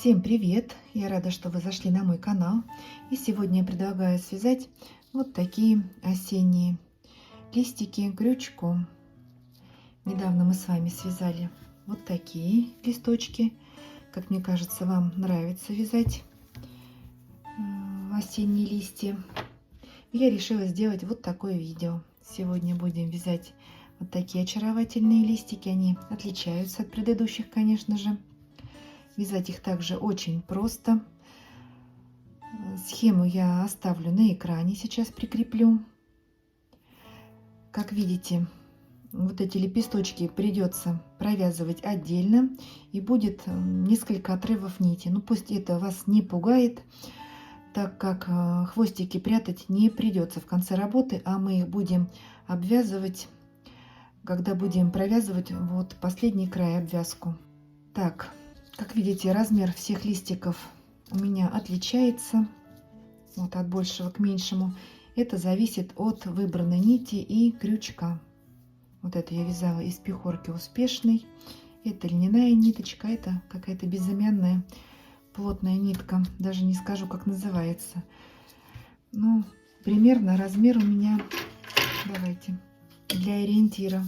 Всем привет! Я рада, что вы зашли на мой канал. И сегодня я предлагаю связать вот такие осенние листики крючком. Недавно мы с вами связали вот такие листочки. Как мне кажется, вам нравится вязать осенние листья. И я решила сделать вот такое видео. Сегодня будем вязать вот такие очаровательные листики. Они отличаются от предыдущих, конечно же. Вязать их также очень просто. Схему я оставлю на экране, сейчас прикреплю. Как видите, вот эти лепесточки придется провязывать отдельно, и будет несколько отрывов нити. Но пусть это вас не пугает, так как хвостики прятать не придется в конце работы, а мы их будем обвязывать, когда будем провязывать вот последний край, обвязку. Так, как видите, размер всех листиков у меня отличается, вот от большего к меньшему. Это зависит от выбранной нити и крючка. Вот это я вязала из пехорки успешной. Это льняная ниточка, это какая-то безымянная плотная нитка. Даже не скажу, как называется. Ну, примерно размер у меня, давайте, для ориентира.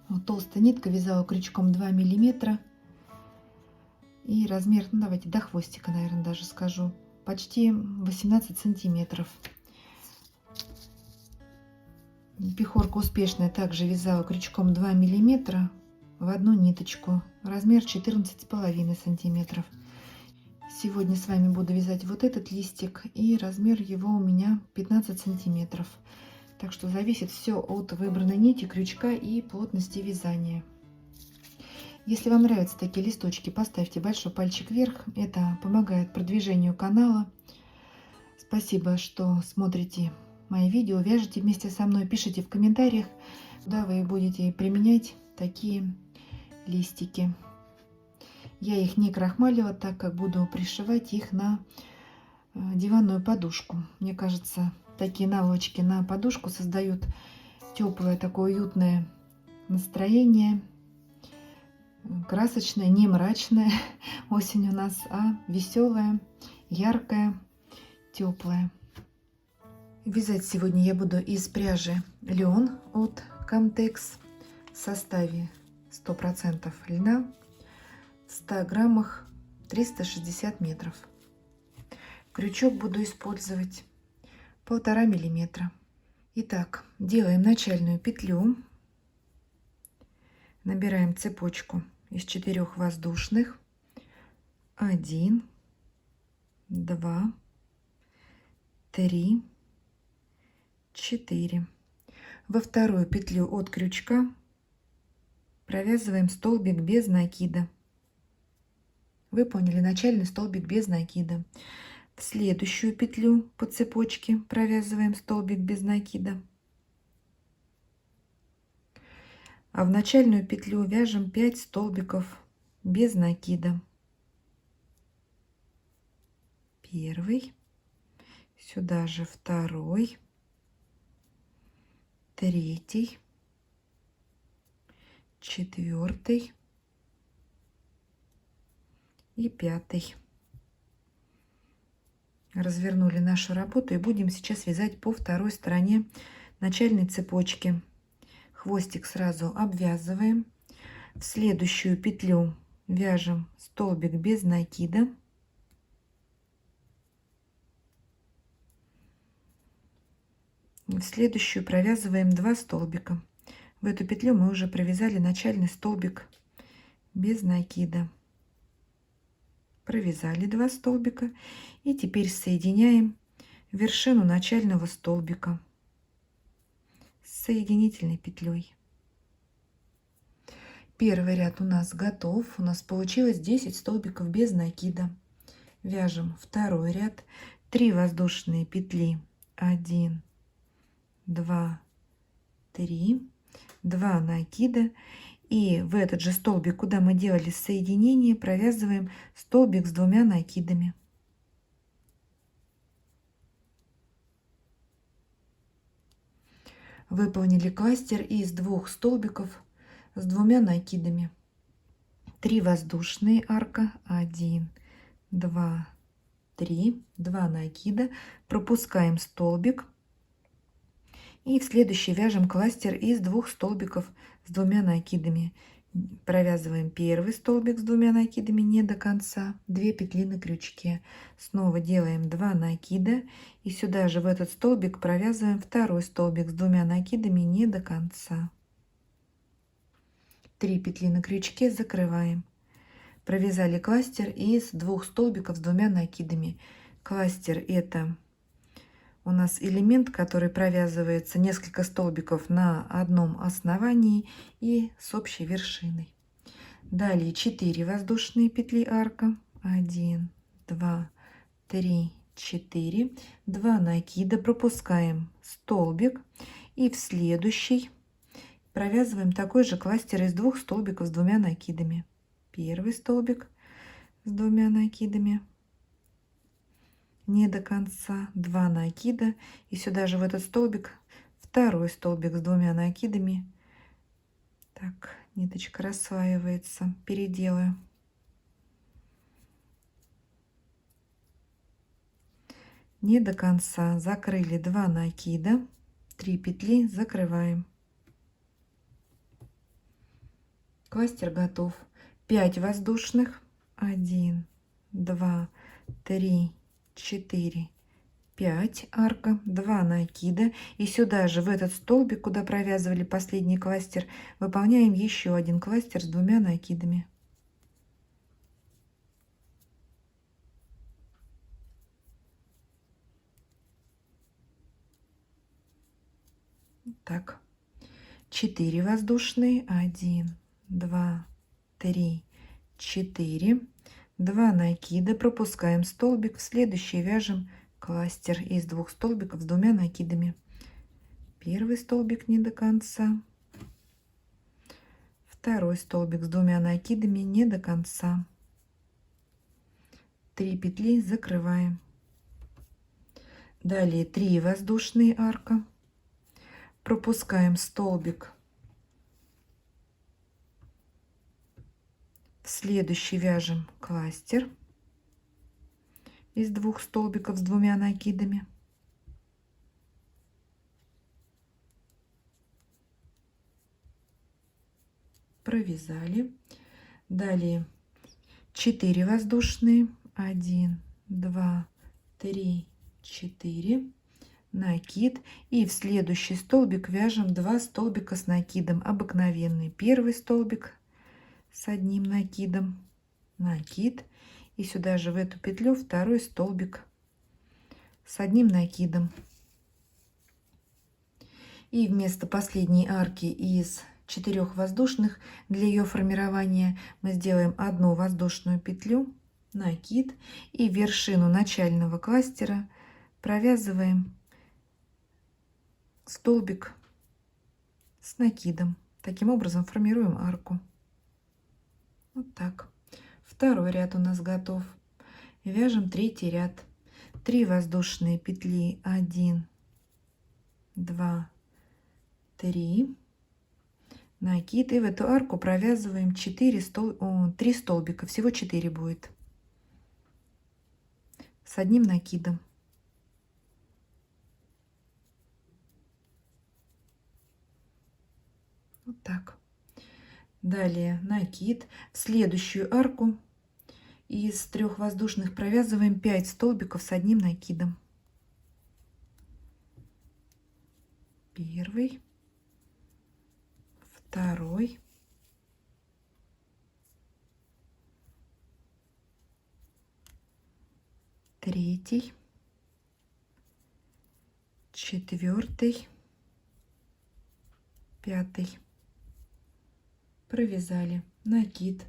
Вот толстая нитка, вязала крючком 2 миллиметра. И размер, ну давайте до хвостика, наверное, даже скажу, почти 18 сантиметров. Пехорка успешная также вязала крючком 2 миллиметра в одну ниточку. Размер 14,5 сантиметров. Сегодня с вами буду вязать вот этот листик, и размер его у меня 15 сантиметров. Так что зависит все от выбранной нити, крючка и плотности вязания. Если вам нравятся такие листочки, поставьте большой пальчик вверх. Это помогает продвижению канала. Спасибо, что смотрите мои видео, вяжете вместе со мной. Пишите в комментариях, куда вы будете применять такие листики. Я их не крахмалила, так как буду пришивать их на диванную подушку. Мне кажется, такие наволочки на подушку создают теплое, такое уютное настроение. Красочная, не мрачная осень у нас, а веселая, яркая, теплая. Вязать сегодня я буду из пряжи лен от Camtex в составе 100% льна, в 100 граммах 360 метров. Крючок буду использовать 1,5 миллиметра. Итак, делаем начальную петлю. Набираем цепочку из 4 воздушных. 1, 2, 3, 4. Во вторую петлю от крючка провязываем столбик без накида. Выполнили начальный столбик без накида. В следующую петлю по цепочке провязываем столбик без накида. А в начальную петлю вяжем 5 столбиков без накида. Первый, сюда же второй, третий, четвертый и пятый. Развернули нашу работу и будем сейчас вязать по второй стороне начальной цепочки. Хвостик сразу обвязываем. В следующую петлю вяжем столбик без накида. В следующую провязываем 2 столбика. В эту петлю мы уже провязали начальный столбик без накида. Провязали 2 столбика и теперь соединяем вершину начального столбика с соединительной петлей. Первый ряд у нас готов. У нас получилось 10 столбиков без накида. Вяжем второй ряд. 3 воздушные петли. 1, 2, 3. 2 накида. И в этот же столбик, куда мы делали соединение, провязываем столбик с 2 накидами. Выполнили кластер из 2 столбиков с 2 накидами. 3 воздушные арка, 1, 2, 3, 2 накида, пропускаем столбик и в следующий вяжем кластер из 2 столбиков с 2 накидами. Провязываем первый столбик с 2 накидами не до конца, 2 петли на крючке, снова делаем 2 накида и сюда же в этот столбик провязываем второй столбик с 2 накидами не до конца, 3 петли на крючке, закрываем. Провязали кластер из 2 столбиков с 2 накидами. Кластер — это у нас элемент, который провязывается несколько столбиков на одном основании и с общей вершиной. Далее 4 воздушные петли арка, 1, 2, 3, 4, 2 накида, пропускаем столбик и в следующий провязываем такой же кластер из 2 столбиков с 2 накидами. Первый столбик с 2 накидами не до конца, 2 накида и сюда же в этот столбик второй столбик с 2 накидами. Так, ниточка рассваивается, переделаю. Не до конца, закрыли 2 накида, 3 петли, закрываем. Кластер готов. 5 воздушных, 1, 2, 3, 4, 5 арка, 2 накида и сюда же в этот столбик, куда провязывали последний кластер, выполняем еще один кластер с 2 накидами. Так, 4 воздушные, 1, 2, 3, 4, 2 накида, пропускаем столбик, в следующий вяжем кластер из 2 столбиков с 2 накидами. Первый столбик не до конца, второй столбик с 2 накидами не до конца, 3 петли, закрываем. Далее 3 воздушные арка, пропускаем столбик, в следующий вяжем кластер из 2 столбиков с 2 накидами. Провязали. Далее 4 воздушные, 1, 2, 3, 4, накид и в следующий столбик вяжем 2 столбика с накидом обыкновенный. Первый столбик с одним накидом, накид и сюда же в эту петлю второй столбик с одним накидом. И вместо последней арки из 4 воздушных для ее формирования мы сделаем 1 воздушную петлю, накид и вершину начального кластера провязываем столбик с накидом. Таким образом формируем арку. Вот так. Второй ряд у нас готов. Вяжем третий ряд. 3 воздушные петли, 1, 2, 3, накид и в эту арку провязываем 3 столбика, всего 4 будет, с одним накидом. Вот так. Далее накид, в следующую арку из 3 воздушных провязываем 5 столбиков с одним накидом. Первый, второй, третий, четвертый, пятый. Провязали накид.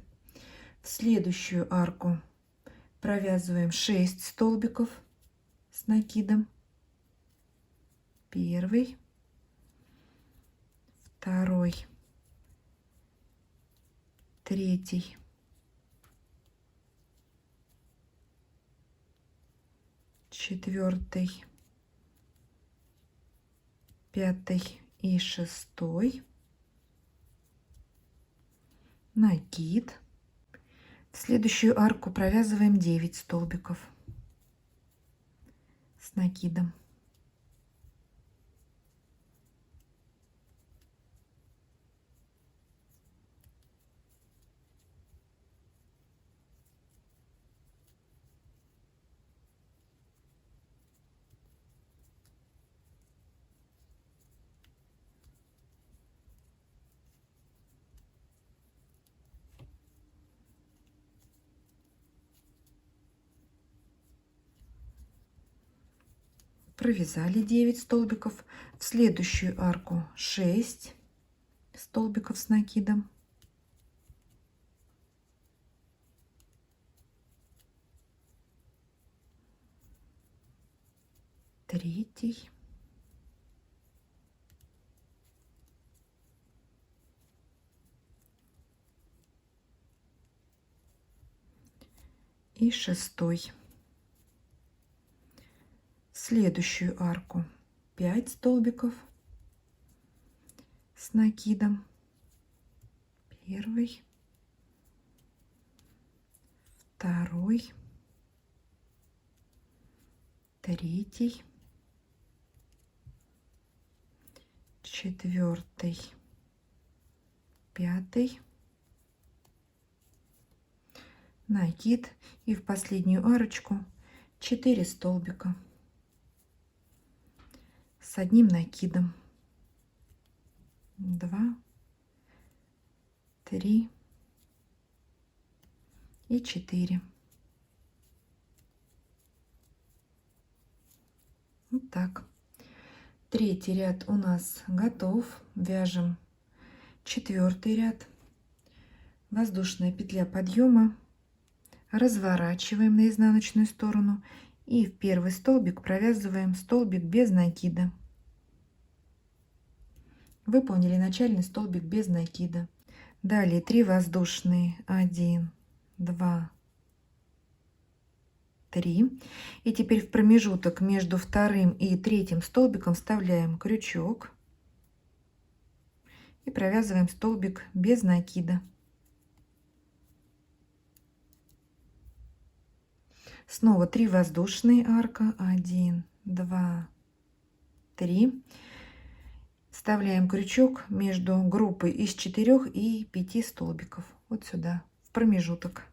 В следующую арку провязываем 6 столбиков с накидом. Первый, второй, третий, четвертый, пятый и шестой. Накид. В следующую арку провязываем 9 столбиков с накидом. Провязали 9 столбиков. В следующую арку 6 столбиков с накидом. Третий. И шестой. Следующую арку 5 столбиков с накидом. Первый, второй, третий, четвертый, пятый, накид, и в последнюю арочку 4 столбика с одним накидом. 2, 3 и 4. Вот так. Третий ряд у нас готов. Вяжем четвертый ряд. Воздушная петля подъема. Разворачиваем на изнаночную сторону и в первый столбик провязываем столбик без накида. Выполнили начальный столбик без накида. Далее 3 воздушные. 1, 2, 3. И теперь в промежуток между вторым и третьим столбиком вставляем крючок и провязываем столбик без накида. Снова 3 воздушные, арка. 1, 2, 3. Вставляем крючок между группой из 4 и 5 столбиков. Вот сюда, в промежуток.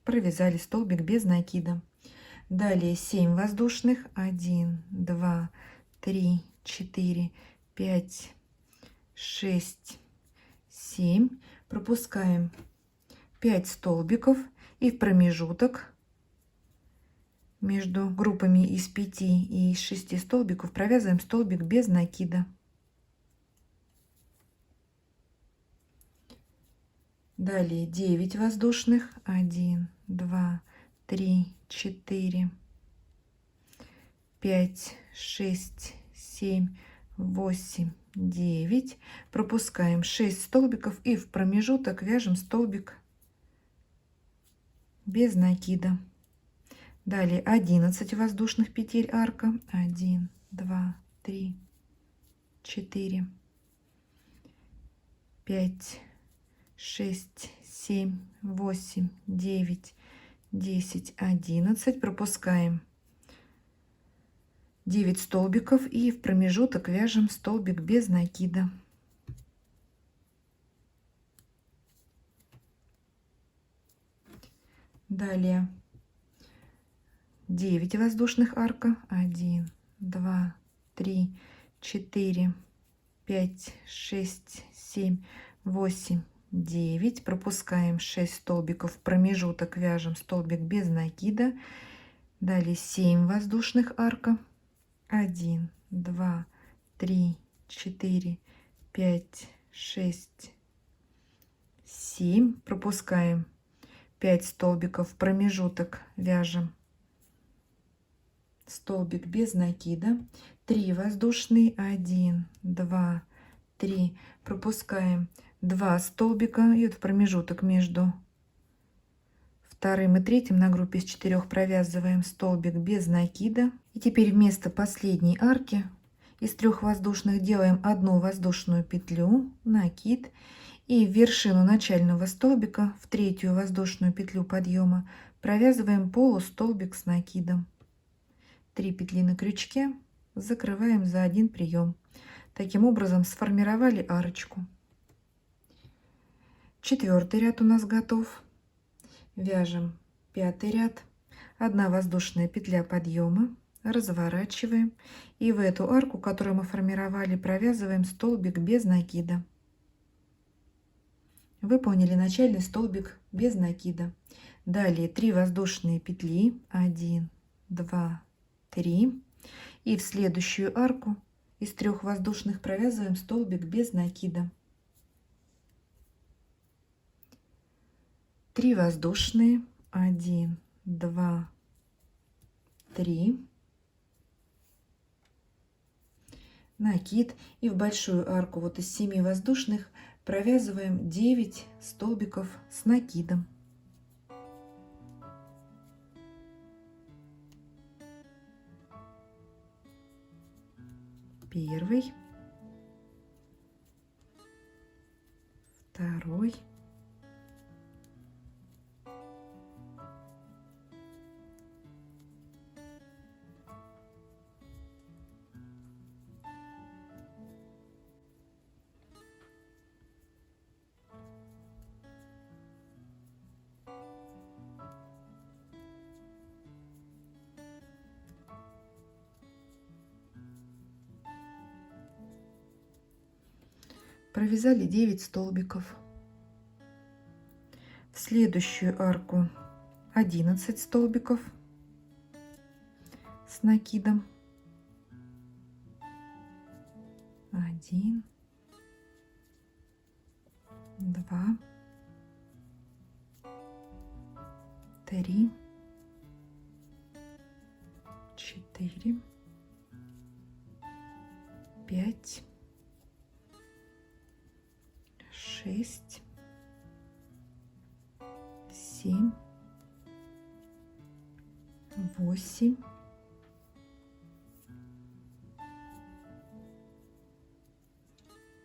Провязали столбик без накида. Далее 7 воздушных. 1, 2, 3, 4, 5, 6, 7. Пропускаем 5 столбиков и в промежуток между группами из 5 и из 6 столбиков провязываем столбик без накида. Далее 9 воздушных. 1, 2, 3, 4, 5, 6, 7, 8, 9. Пропускаем 6 столбиков и в промежуток вяжем столбик без накида. Далее 11 воздушных петель арка. 1, 2, 3, 4, 5, 6, 7, 8, 9, 10, 11. Пропускаем 9 столбиков и в промежуток вяжем столбик без накида. Далее 9 воздушных арка. 1, 2, 3, 4, 5, 6, 7, 8, 9. Пропускаем 6 столбиков в промежуток, вяжем столбик без накида. Далее 7 воздушных арка. 1, 2, 3, 4, 5, 6, 7. Пропускаем 5 столбиков в промежуток, вяжем столбик без накида. 3 воздушные. 1, 2, 3. Пропускаем 2 столбика и вот в промежуток между вторым и третьим на группе из 4 провязываем столбик без накида. И теперь вместо последней арки Из 3 воздушных делаем 1 воздушную петлю, накид, и в вершину начального столбика в 3-ю воздушную петлю подъема провязываем полустолбик с накидом. 3 петли на крючке, закрываем за 1 прием. Таким образом сформировали арочку. 4-й ряд у нас готов. Вяжем 5-й ряд, 1 воздушная петля подъема, разворачиваем и в эту арку, которую мы формировали, провязываем столбик без накида. Выполнили начальный столбик без накида. Далее 3 воздушные петли, 1, 2, 3, и в следующую арку из 3 воздушных провязываем столбик без накида. 3 воздушные, 1, 2, 3, накид, и в большую арку вот из 7 воздушных провязываем 9 столбиков с накидом. Первый, второй, провязали 9 столбиков. В следующую арку 11 столбиков с накидом. 1, 2, 3, 4, 5, 6, 7, 8,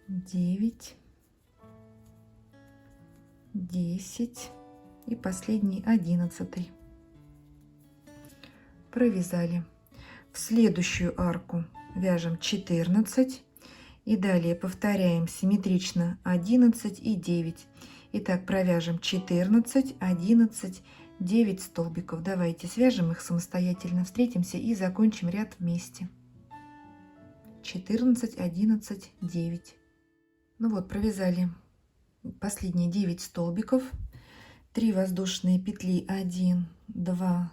9, 10 и последний 11. Провязали. В следующую арку вяжем 14 и далее повторяем симметрично 11 и 9. Итак, провяжем 14, 11, 9 столбиков. Давайте свяжем их самостоятельно, встретимся и закончим ряд вместе. 14, 11, 9. Ну вот, провязали последние 9 столбиков. 3 воздушные петли, 1, 2,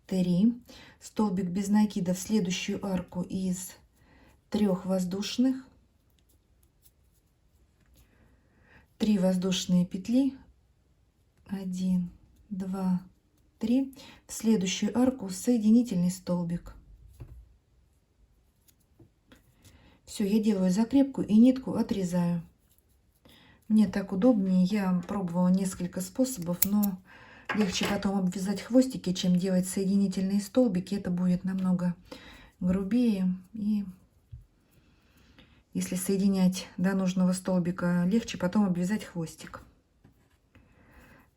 3. Столбик без накида в следующую арку из 3 воздушных. 3 воздушные петли, 1, 2, 3. В следующую арку соединительный столбик. Все, я делаю закрепку и нитку отрезаю. Мне так удобнее. Я пробовала несколько способов, но легче потом обвязать хвостики, чем делать соединительные столбики. Это будет намного грубее. И если соединять до нужного столбика, легче потом обвязать хвостик.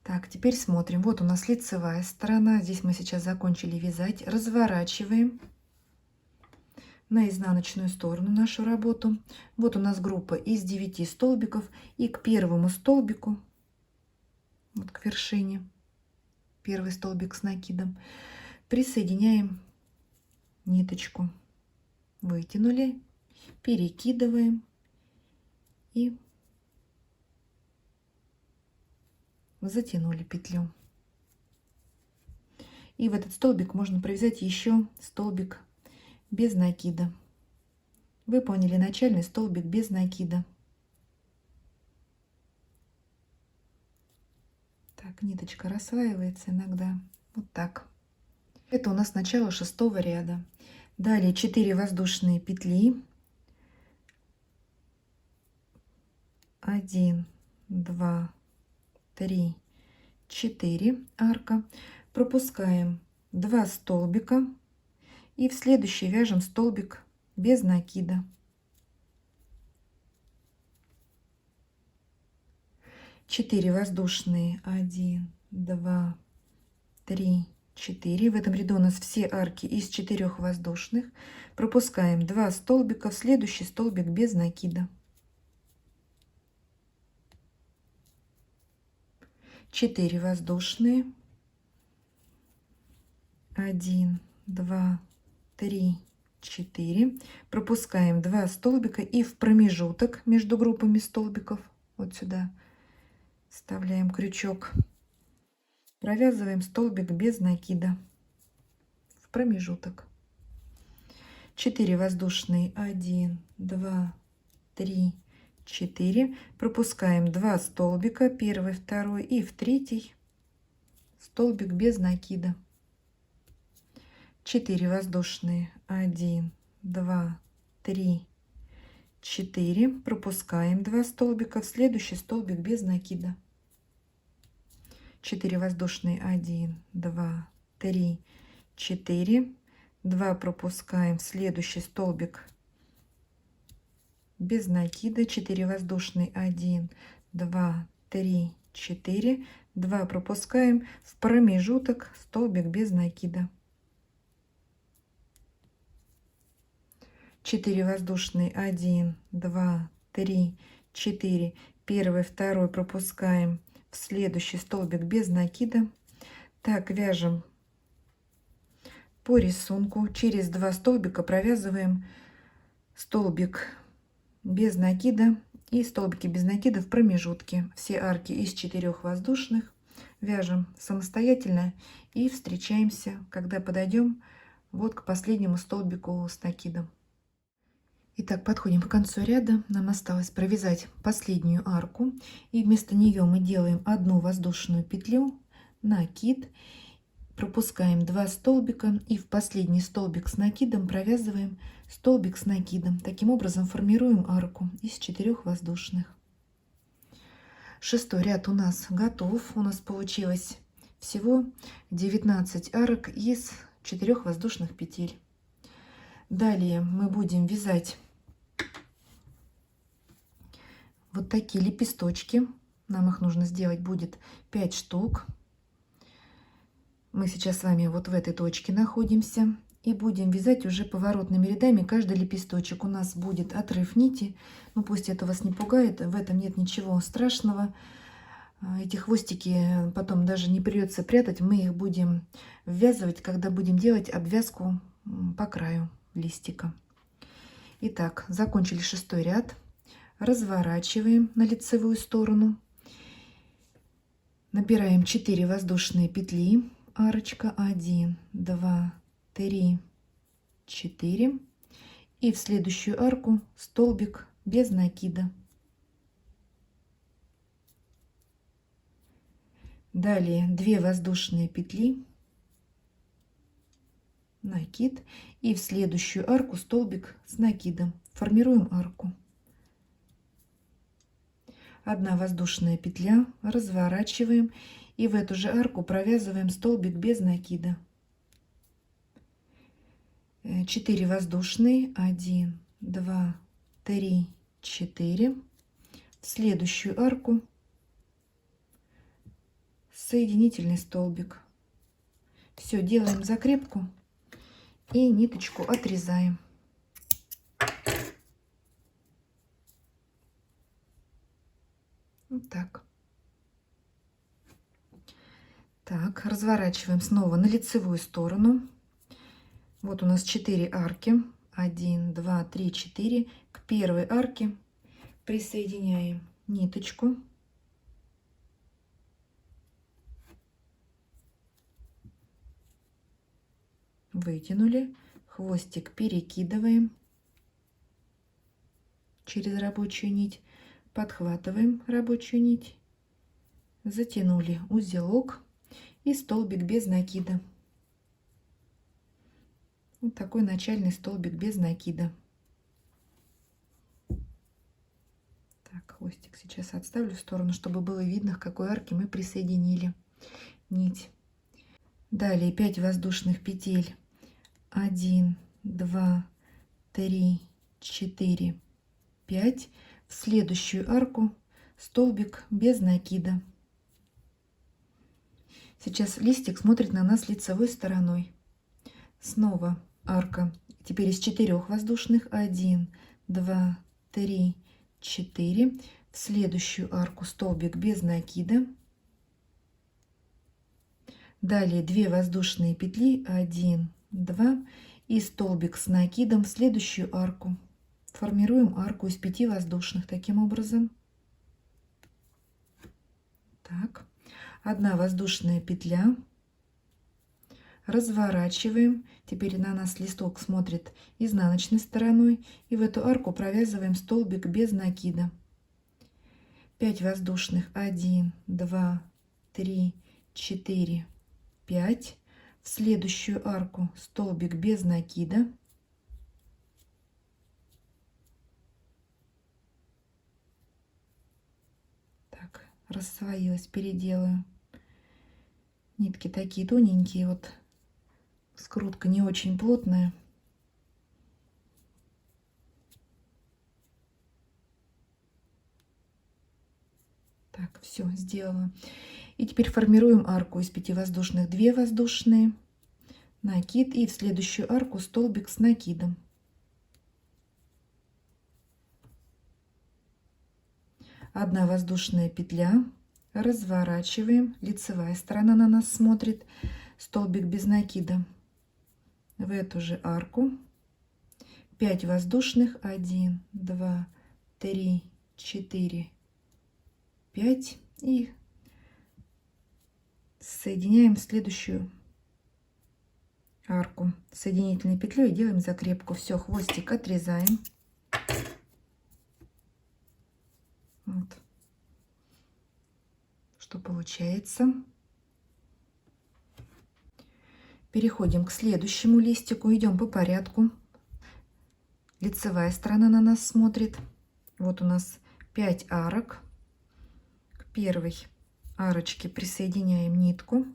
Так, теперь смотрим. Вот у нас лицевая сторона. Здесь мы сейчас закончили вязать. Разворачиваем на изнаночную сторону нашу работу. Вот у нас группа из 9 столбиков. И к первому столбику, вот к вершине, первый столбик с накидом, присоединяем ниточку. Вытянули, перекидываем и затянули петлю. И в этот столбик можно провязать еще столбик без накида. Выполнили начальный столбик без накида. Так, ниточка рассваивается иногда. Вот так. Это у нас начало 6-го ряда. Далее 4 воздушные петли. 1, 2, 3, 4 арка. Пропускаем 2 столбика и в следующий вяжем столбик без накида. 4 воздушные, 1, 2, 3, 4. В этом ряду у нас все арки из 4 воздушных. Пропускаем 2 столбика в следующий столбик без накида. 4 воздушные, 1, 2, 3, 4. Пропускаем 2 столбика и в промежуток между группами столбиков, вот сюда, вставляем крючок, провязываем столбик без накида в промежуток. 4 воздушные, 1, 2, 3, 4. Пропускаем 2 столбика, первый, второй, и в третий столбик без накида. 4 воздушные, 1, 2, 3, 4. Пропускаем 2 столбика в следующий столбик без накида. 4 воздушные, 1, 2, 3, 4. 2 пропускаем в следующий столбик без накида. 4 воздушные, 1, 2, 3, 4. 2 пропускаем в промежуток столбик без накида. 4 воздушные, 1, 2, 3, 4. Первый, второй пропускаем в следующий столбик без накида. Так, вяжем по рисунку. Через 2 столбика провязываем столбик без накида и столбики без накида в промежутке. Все арки из 4 воздушных вяжем самостоятельно и встречаемся, когда подойдем вот к последнему столбику с накидом. Итак, подходим к концу ряда. Нам осталось провязать последнюю арку, и вместо нее мы делаем одну воздушную петлю, накид, пропускаем 2 столбика и в последний столбик с накидом провязываем столбик с накидом. Таким образом формируем арку из 4 воздушных. 6-й ряд у нас готов. У нас получилось всего 19 арок из 4 воздушных петель. Далее мы будем вязать вот такие лепесточки. Нам их нужно сделать будет 5 штук. Мы сейчас с вами вот в этой точке находимся. И будем вязать уже поворотными рядами каждый лепесточек. У нас будет отрыв нити. Ну пусть это вас не пугает, в этом нет ничего страшного. Эти хвостики потом даже не придется прятать. Мы их будем ввязывать, когда будем делать обвязку по краю листика. Итак, закончили 6-й ряд. Разворачиваем на лицевую сторону. Набираем 4 воздушные петли. Арочка 1, 2, 3, 4. И в следующую арку столбик без накида. Далее 2 воздушные петли, накид, и в следующую арку столбик с накидом. Формируем арку. 1 воздушная петля, разворачиваем и в эту же арку провязываем столбик без накида. 4 воздушные, 1, 2, 3, 4. В следующую арку соединительный столбик. Все, делаем закрепку и ниточку отрезаем. Вот так. Так, разворачиваем снова на лицевую сторону. Вот у нас 4 арки. 1, 2, 3, 4. К первой арке присоединяем ниточку. Вытянули. Хвостик перекидываем через рабочую нить. Подхватываем рабочую нить. Затянули узелок и столбик без накида. Вот такой начальный столбик без накида. Так, хвостик сейчас отставлю в сторону, чтобы было видно, к какой арке мы присоединили нить. Далее 5 воздушных петель. 1, 2, 3, 4, 5. В следующую арку столбик без накида. Сейчас листик смотрит на нас лицевой стороной. Снова арка. Теперь из 4 воздушных 1, 2, 3, 4. В следующую арку столбик без накида. Далее 2 воздушные петли 1, 2 и столбик с накидом в следующую арку. Формируем арку из 5 воздушных таким образом. Так, 1 воздушная петля, разворачиваем. Теперь на нас листок смотрит изнаночной стороной, и в эту арку провязываем столбик без накида. 5 воздушных 1, 2, 3, 4, 5. В следующую арку столбик без накида. Так, рассвоилась, переделаю. Нитки такие тоненькие, вот скрутка не очень плотная. Так, все сделала. И теперь формируем арку из 5 воздушных, 2 воздушные, накид, и в следующую арку столбик с накидом. Одна воздушная петля, разворачиваем, лицевая сторона на нас смотрит, столбик без накида в эту же арку, 5 воздушных, 1, 2, 3, 4, 5 и соединяем следующую арку соединительной петлей и делаем закрепку. Все, хвостик отрезаем. Вот что получается. Переходим к следующему листику, идем по порядку. Лицевая сторона на нас смотрит. Вот у нас 5 арок. К первой арочке присоединяем нитку.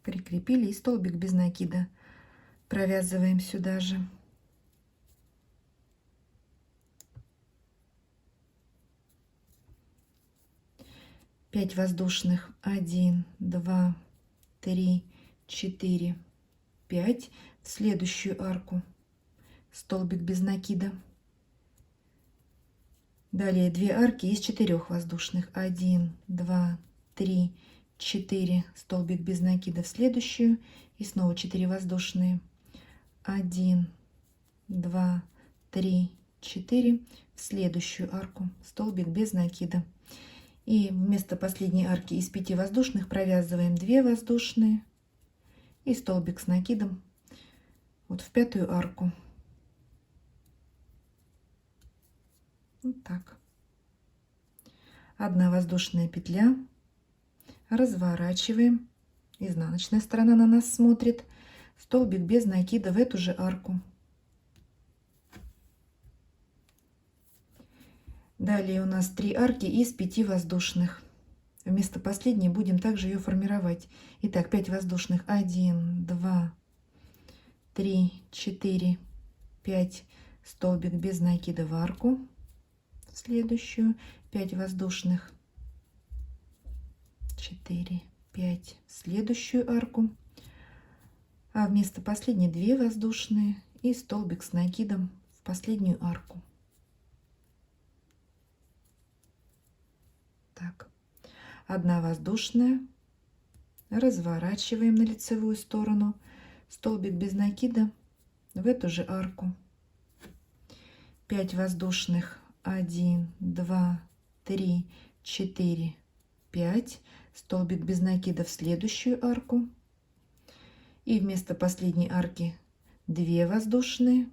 Прикрепили, и столбик без накида провязываем сюда же. Пять воздушных, 1, 2, 3, 4, 5. В следующую арку столбик без накида. Далее 2 арки из 4 воздушных, 1, 2, 3, 4, столбик без накида в следующую, и снова 4 воздушные, 1, 2, 3, 4, в следующую арку столбик без накида. И вместо последней арки из 5 воздушных провязываем 2 воздушные и столбик с накидом вот в 5-ю арку. Вот так. 1 воздушная петля, разворачиваем, изнаночная сторона на нас смотрит, столбик без накида в эту же арку. Далее у нас 3 арки из 5 воздушных. Вместо последней будем также ее формировать. Итак, 5 воздушных, 1, 2, 3, 4, 5, столбик без накида в арку. В следующую 5 воздушных, 4, 5, в следующую арку. А вместо последней 2 воздушные и столбик с накидом в последнюю арку. Так, 1 воздушная, разворачиваем на лицевую сторону, столбик без накида в эту же арку. 5 воздушных, 1, 2, 3, 4, 5, столбик без накида в следующую арку. И вместо последней арки 2 воздушные,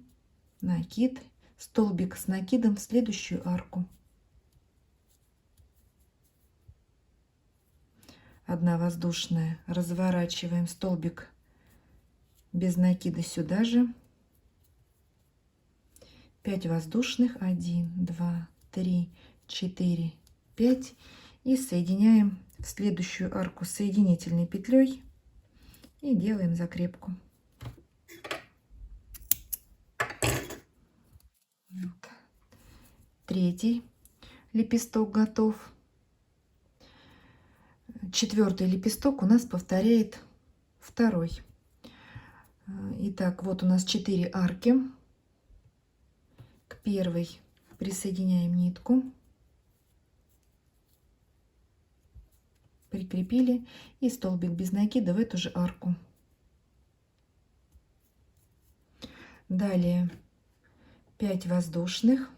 накид, столбик с накидом в следующую арку. 1 воздушная, разворачиваем, столбик без накида сюда же. 5 воздушных, 1, 2, 3, 4, 5 и соединяем в следующую арку соединительной петлей и делаем закрепку. Вот. Третий лепесток готов. Четвертый лепесток у нас повторяет второй. Итак, вот у нас 4 арки. К первой присоединяем нитку, прикрепили, и столбик без накида в эту же арку. Далее 5 воздушных.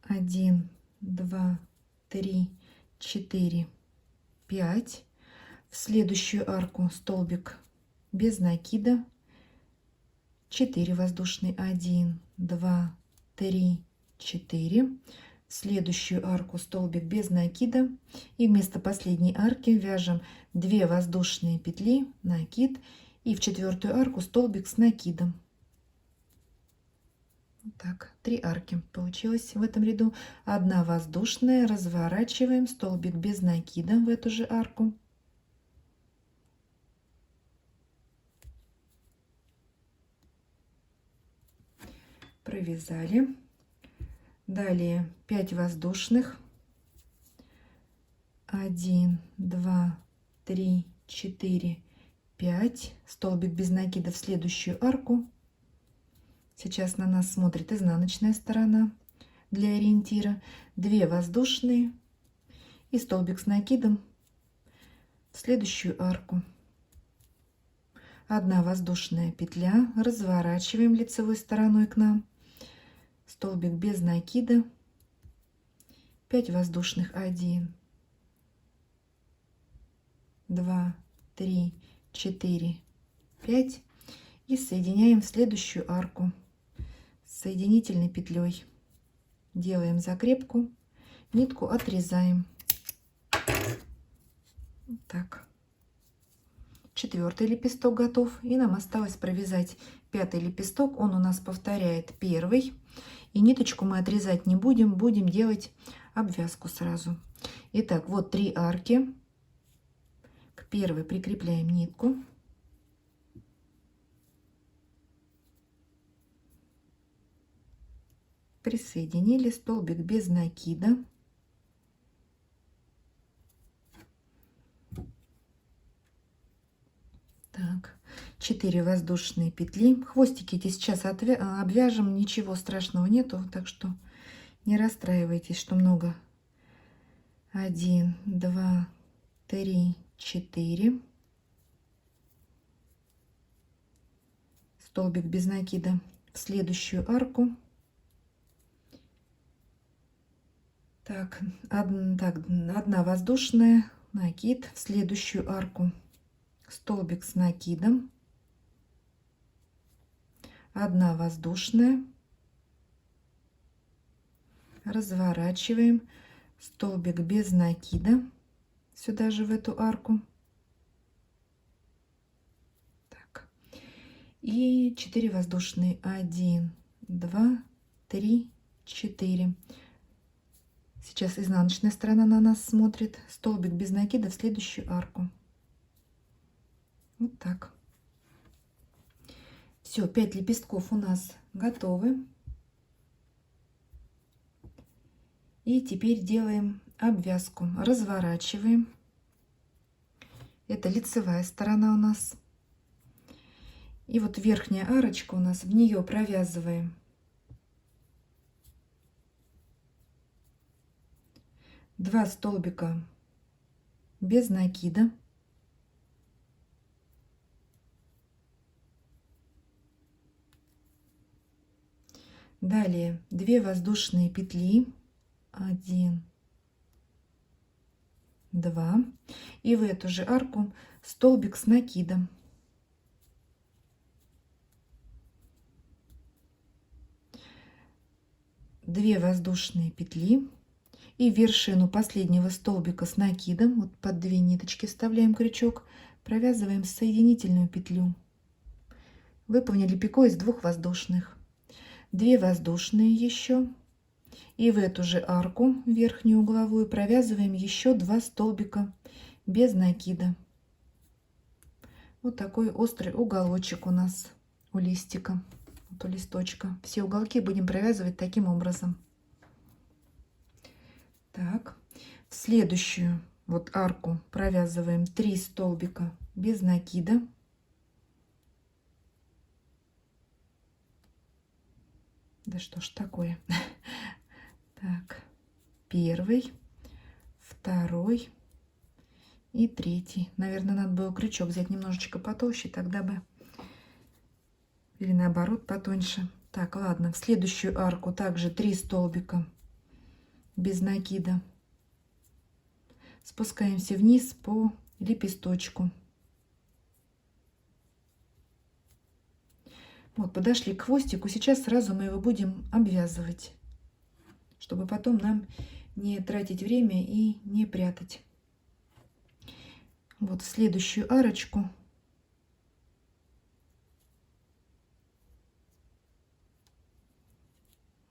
1, 2, 3, 4, 5. В следующую арку столбик без накида. 4 воздушные. 1, 2, 3, 4. В следующую арку столбик без накида. И вместо последней арки вяжем 2 воздушные петли, накид. И в четвертую арку столбик с накидом. Так, 3 арки получилось в этом ряду. 1 воздушная, разворачиваем, столбик без накида в эту же арку. Провязали. Далее 5 воздушных. 1, 2, 3, 4, 5. Столбик без накида в следующую арку. Сейчас на нас смотрит изнаночная сторона для ориентира. 2 воздушные и столбик с накидом в следующую арку. 1 воздушная петля, разворачиваем лицевой стороной к нам, столбик без накида, 5 воздушных. 1, 2, 3, 4, 5 и соединяем в следующую арку соединительной петлей. Делаем закрепку, нитку отрезаем. Вот так. 4-й лепесток готов, и нам осталось провязать 5-й лепесток. Он у нас повторяет 1-й, и ниточку мы отрезать не будем, будем делать обвязку сразу. Итак, вот 3 арки. К первой прикрепляем нитку. Присоединили, столбик без накида. Так, 4 воздушные петли. Хвостики эти сейчас обвяжем, ничего страшного нету, так что не расстраивайтесь, что много. 1, 2, 3, 4. Столбик без накида в следующую арку. Так, одна воздушная, накид в следующую арку, столбик с накидом, 1 воздушная, разворачиваем, столбик без накида сюда же в эту арку. Так. И 4 воздушные. 1, 2, 3, 4. Сейчас изнаночная сторона на нас смотрит. Столбик без накида в следующую арку. Вот так. Все, 5 лепестков у нас готовы. И теперь делаем обвязку. Разворачиваем. Это лицевая сторона у нас. И вот верхняя арочка у нас, в нее провязываем 2 столбика без накида. Далее 2 воздушные петли. 1, 2. И в эту же арку столбик с накидом. Две воздушные петли. И в вершину последнего столбика с накидом, вот под 2 ниточки вставляем крючок, провязываем соединительную петлю. Выполнили пико из 2 воздушных. 2 воздушные еще. И в эту же арку верхнюю угловую провязываем еще 2 столбика без накида. Вот такой острый уголочек у нас у листика, вот у листочка. Все уголки будем провязывать таким образом. Так, в следующую вот арку провязываем 3 столбика без накида. Да что ж такое? Так, первый, второй и третий. Наверное, надо было крючок взять немножечко потолще, тогда бы... Или наоборот, потоньше. Так, ладно. В следующую арку также 3 столбика без накида. Спускаемся вниз по лепесточку. Вот, подошли к хвостику. Сейчас сразу мы его будем обвязывать, чтобы потом нам не тратить время и не прятать. Вот в следующую арочку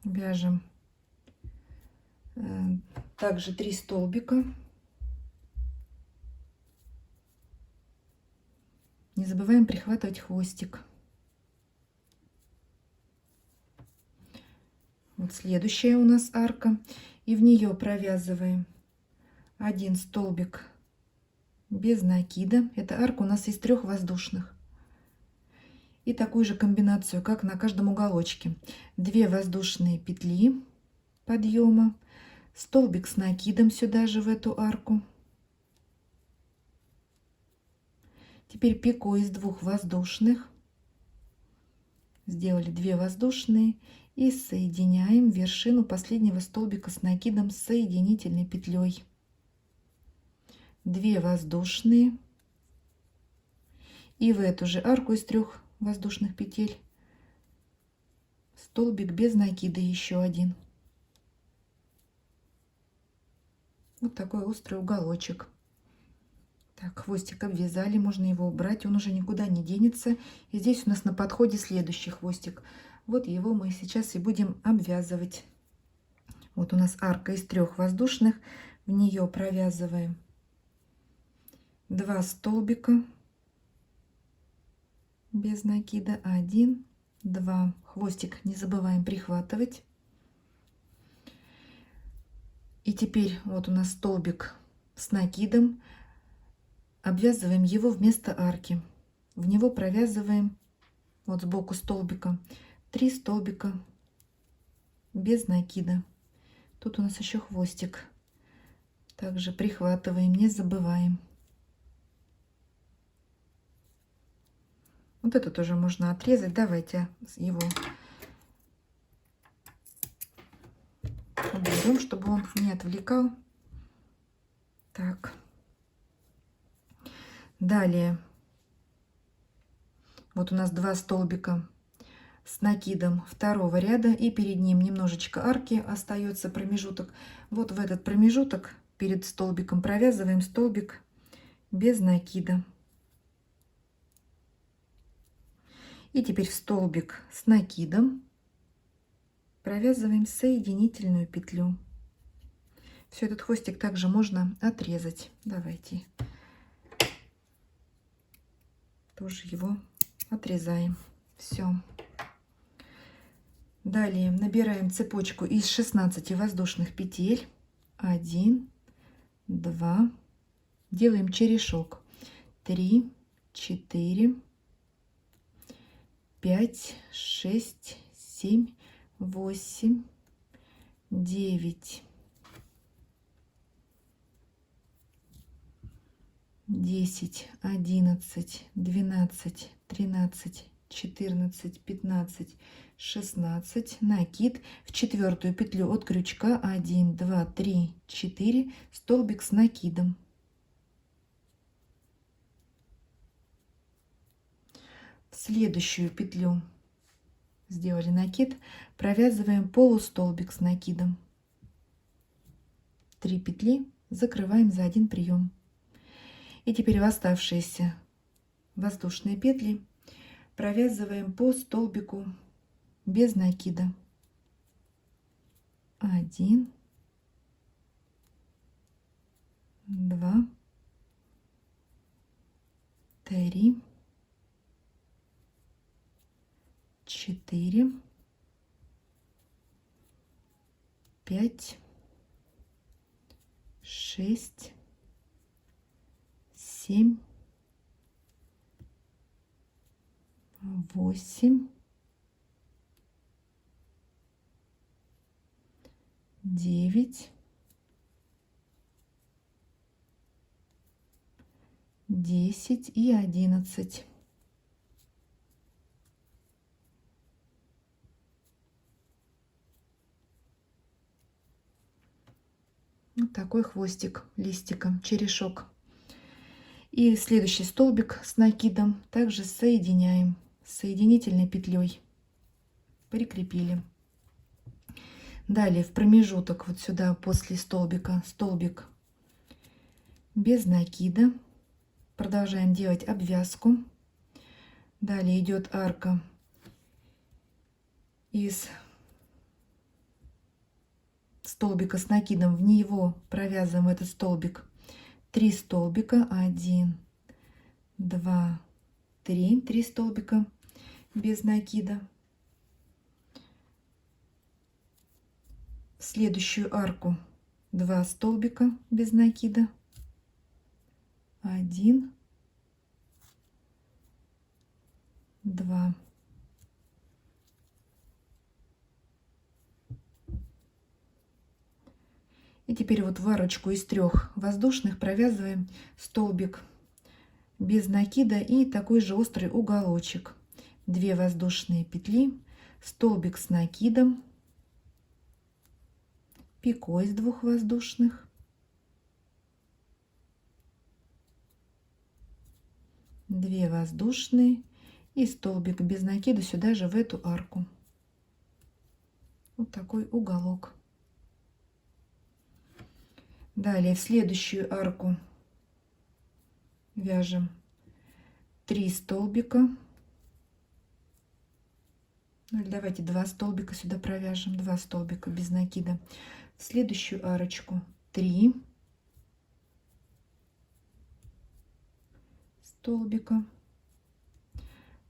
вяжем также 3 столбика. Не забываем прихватывать хвостик. Вот следующая у нас арка, и в нее провязываем 1 столбик без накида. Эта арка у нас из 3 воздушных. И такую же комбинацию, как на каждом уголочке. 2 воздушные петли подъема, столбик с накидом сюда же в эту арку. Теперь пико из 2 воздушных. Сделали 2 воздушные и соединяем вершину последнего столбика с накидом с соединительной петлей. 2 воздушные и в эту же арку из 3 воздушных петель столбик без накида еще 1. Вот такой острый уголочек. Так, хвостик обвязали, можно его убрать, он уже никуда не денется. И здесь у нас на подходе следующий хвостик. Вот его мы сейчас и будем обвязывать. Вот у нас арка из 3 воздушных, в нее провязываем 2 столбика без накида, 1, 2. Хвостик не забываем прихватывать. И теперь вот у нас столбик с накидом. Обвязываем его вместо арки. В него провязываем вот сбоку столбика 3 столбика без накида. Тут у нас еще хвостик. Также прихватываем, не забываем. Вот это тоже можно отрезать. Давайте его уберем, чтобы он не отвлекал. Так. Далее. Вот у нас 2 столбика с накидом 2 ряда, и перед ним немножечко арки остается промежуток. Вот в этот промежуток перед столбиком провязываем столбик без накида. И теперь в столбик с накидом провязываем соединительную петлю. Все, этот хвостик также можно отрезать. Давайте тоже его отрезаем. Все. Далее набираем цепочку из 16 воздушных петель. 1, 2. Делаем черешок. 3, 4, 5, 6, 7, 8, 9, 10, 11, 12, 13, 14, 15, 16. Накид в 4 петлю от крючка. 1, 2, 3, 4. Столбик с накидом. В следующую петлю сделали накид, провязываем полустолбик с накидом. 3 петли закрываем за 1 прием. И теперь в оставшиеся воздушные петли провязываем по столбику без накида. 1, 2, 3, 4, 5, 6, 7, 8, 9, 10 и 11. Вот такой хвостик листика, черешок. И следующий столбик с накидом также соединяем соединительной петлей. Прикрепили. Далее в промежуток вот сюда после столбика столбик без накида. Продолжаем делать обвязку. Далее идет арка из столбика с накидом. В него провязываем этот столбик 3 столбика. 1, 2, 3. 3 столбика без накида. В следующую арку 2 столбика без накида. 1, 2. И теперь вот в арочку из 3 воздушных провязываем столбик без накида и такой же острый уголочек. 2 воздушные петли, столбик с накидом, пико из 2 воздушных, 2 воздушные и столбик без накида сюда же в эту арку. Вот такой уголок. Далее в следующую арку вяжем 3 столбика. Ну, или давайте 2 столбика сюда провяжем, 2 столбика без накида. В следующую арочку 3 столбика.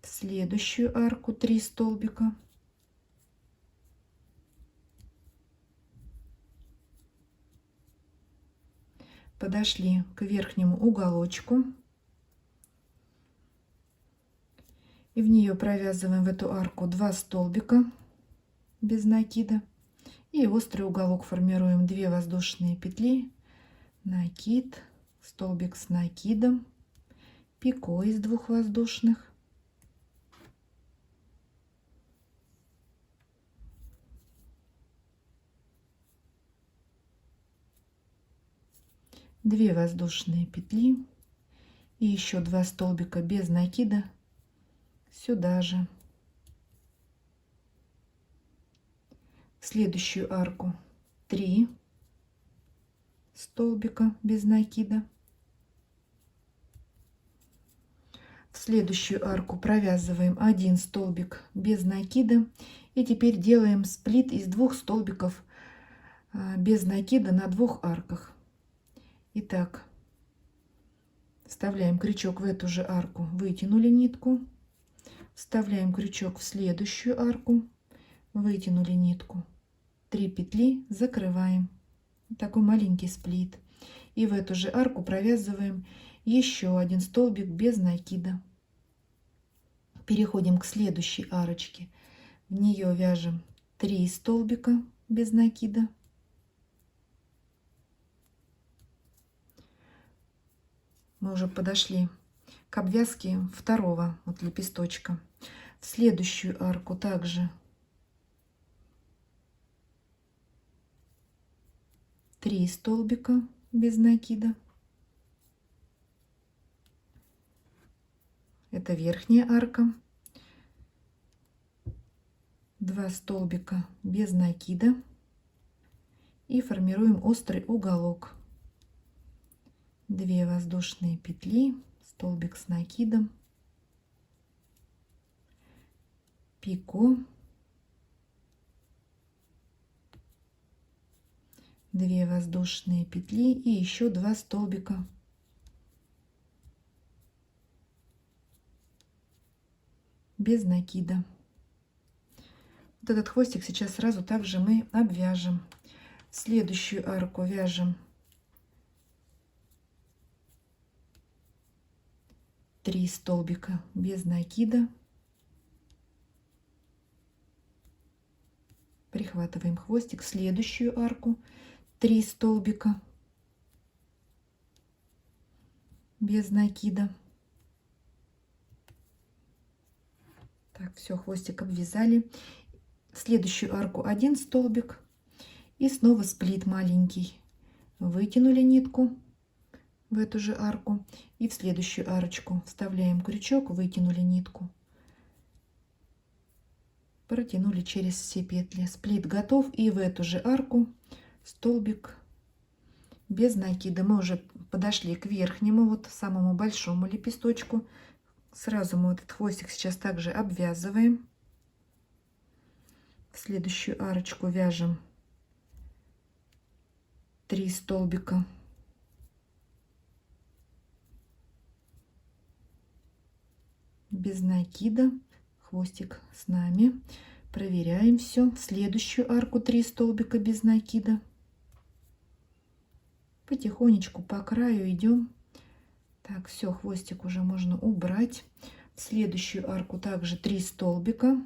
В следующую арку 3 столбика. Подошли к верхнему уголочку. И в нее провязываем в эту арку 2 столбика без накида. И острый уголок формируем 2 воздушные петли, накид, столбик с накидом, пико из 2 воздушных, 2 воздушные петли и еще 2 столбика без накида сюда же. В следующую арку 3 столбика без накида. В следующую арку провязываем 1 столбик без накида. И теперь делаем сплит из 2 столбиков без накида на 2 арках. Итак, вставляем крючок в эту же арку, вытянули нитку, вставляем крючок в следующую арку, вытянули нитку, 3 петли, закрываем. Такой маленький сплит. И в эту же арку провязываем еще 1 столбик без накида. Переходим к следующей арочке. В нее вяжем 3 столбика без накида. Мы уже подошли к обвязке второго вот лепесточка. В следующую арку также 3 столбика без накида. Это верхняя арка. 2 столбика без накида. И формируем острый уголок. 2 воздушные петли, столбик с накидом, пико, 2 воздушные петли и еще 2 столбика без накида. Вот этот хвостик сейчас сразу также мы обвяжем. Следующую арку вяжем 3 столбика без накида. Прихватываем хвостик в следующую арку 3 столбика без накида. Так, все, хвостик обвязали. В следующую арку 1 столбик и снова сплит маленький. Вытянули нитку в эту же арку и в следующую арочку вставляем крючок, вытянули нитку, протянули через все петли. Сплит готов, и в эту же арку столбик без накида. Мы уже подошли к верхнему, вот самому большому лепесточку. Сразу мы этот хвостик сейчас также обвязываем. В следующую арочку вяжем 3 столбика без накида. Хвостик с нами. Проверяем все. В следующую арку 3 столбика без накида. Потихонечку по краю идем. Так, все, хвостик уже можно убрать. В следующую арку также 3 столбика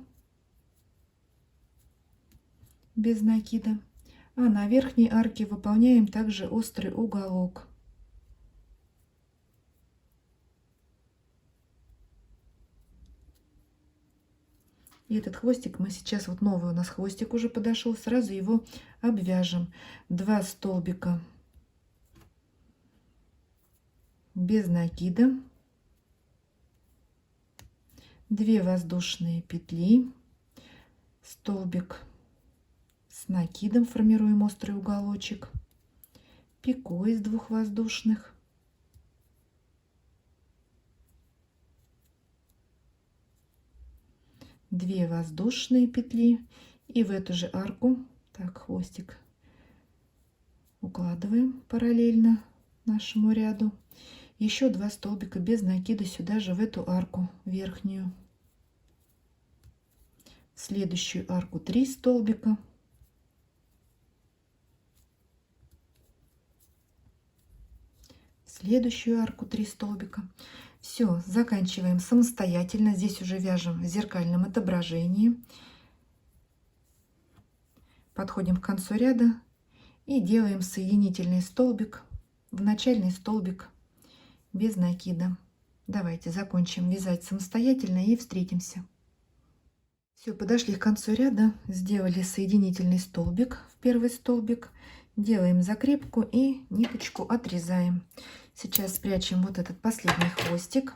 без накида. А на верхней арке выполняем также острый уголок. И этот хвостик мы сейчас, вот новый у нас хвостик уже подошел, сразу его обвяжем. 2 столбика без накида, 2 воздушные петли, столбик с накидом, формируем острый уголочек, пико из 2 воздушных, две воздушные петли, и в эту же арку, так, хвостик укладываем параллельно нашему ряду, еще 2 столбика без накида сюда же в эту арку верхнюю. В следующую арку 3 столбика, в следующую арку 3 столбика. Все, заканчиваем самостоятельно. Здесь уже вяжем в зеркальном отображении. Подходим к концу ряда и делаем соединительный столбик в начальный столбик без накида. Давайте закончим вязать самостоятельно и встретимся. Все, подошли к концу ряда, сделали соединительный столбик в первый столбик, делаем закрепку и ниточку отрезаем. Сейчас спрячем вот этот последний хвостик.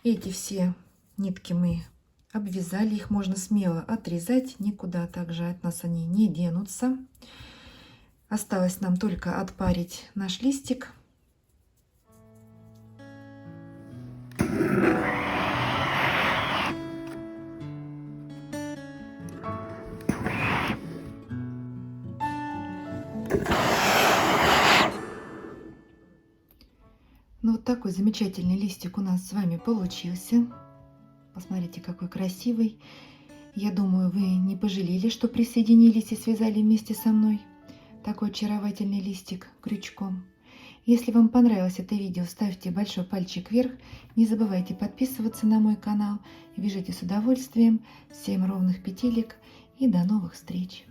Эти все нитки мы обвязали, их можно смело отрезать, никуда также от нас они не денутся. Осталось нам только отпарить наш листик. Ну вот такой замечательный листик у нас с вами получился. Посмотрите, какой красивый. Я думаю, вы не пожалели, что присоединились и связали вместе со мной такой очаровательный листик крючком. Если вам понравилось это видео, ставьте большой пальчик вверх. Не забывайте подписываться на мой канал. Вяжите с удовольствием. Всем ровных петелек и до новых встреч!